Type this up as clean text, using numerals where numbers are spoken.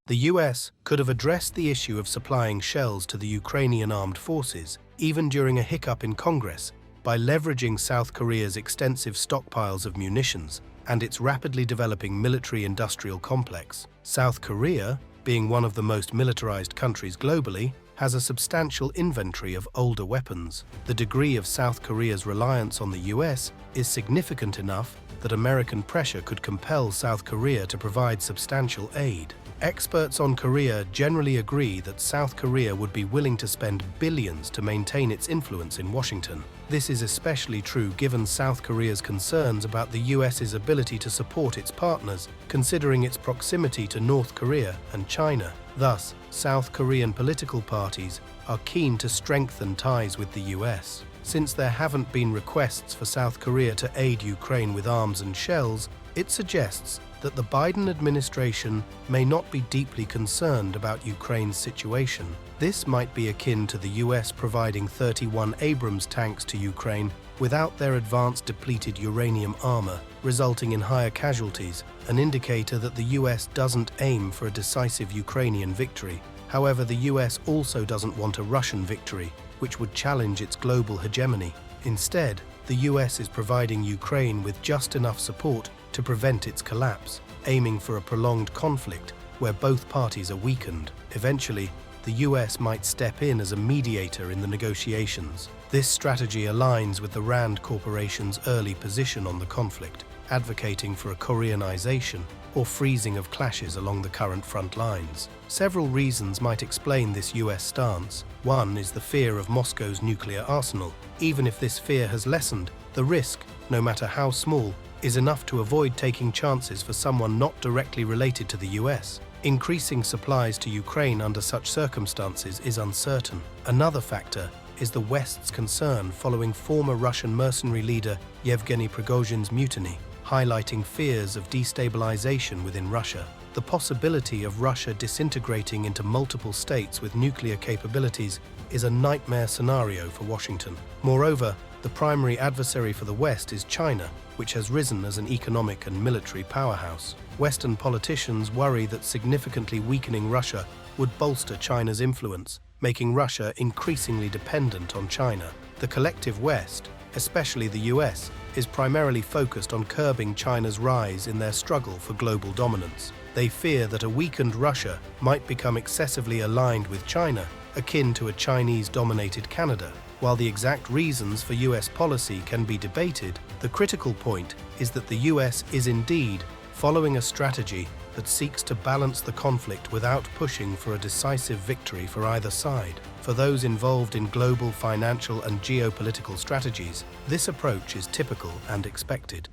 The US could have addressed the issue of supplying shells to the Ukrainian armed forces, even during a hiccup in Congress, by leveraging South Korea's extensive stockpiles of munitions and its rapidly developing military-industrial complex. South Korea, being one of the most militarized countries globally, has a substantial inventory of older weapons. The degree of South Korea's reliance on the US is significant enough that American pressure could compel South Korea to provide substantial aid. Experts on Korea generally agree that South Korea would be willing to spend billions to maintain its influence in Washington. This is especially true given South Korea's concerns about the US's ability to support its partners, considering its proximity to North Korea and China. Thus, South Korean political parties are keen to strengthen ties with the US. Since there haven't been requests for South Korea to aid Ukraine with arms and shells, it suggests that the Biden administration may not be deeply concerned about Ukraine's situation. This might be akin to the US providing 31 Abrams tanks to Ukraine without their advanced depleted uranium armor, resulting in higher casualties, an indicator that the US doesn't aim for a decisive Ukrainian victory. However, the US also doesn't want a Russian victory, which would challenge its global hegemony. Instead, the US is providing Ukraine with just enough support to prevent its collapse, aiming for a prolonged conflict where both parties are weakened. Eventually, the US might step in as a mediator in the negotiations. This strategy aligns with the Rand Corporation's early position on the conflict, advocating for a Koreanization or freezing of clashes along the current front lines. Several reasons might explain this US stance. One is the fear of Moscow's nuclear arsenal. Even if this fear has lessened, the risk, no matter how small, is enough to avoid taking chances for someone not directly related to the US. Increasing supplies to Ukraine under such circumstances is uncertain. Another factor is the West's concern following former Russian mercenary leader Yevgeny Prigozhin's mutiny, highlighting fears of destabilization within Russia. The possibility of Russia disintegrating into multiple states with nuclear capabilities is a nightmare scenario for Washington. Moreover, the primary adversary for the West is China, which has risen as an economic and military powerhouse. Western politicians worry that significantly weakening Russia would bolster China's influence, making Russia increasingly dependent on China. The collective West, especially the US, is primarily focused on curbing China's rise in their struggle for global dominance. They fear that a weakened Russia might become excessively aligned with China, akin to a Chinese-dominated Canada. While the exact reasons for US policy can be debated, the critical point is that the US is indeed following a strategy that seeks to balance the conflict without pushing for a decisive victory for either side. For those involved in global financial and geopolitical strategies, this approach is typical and expected.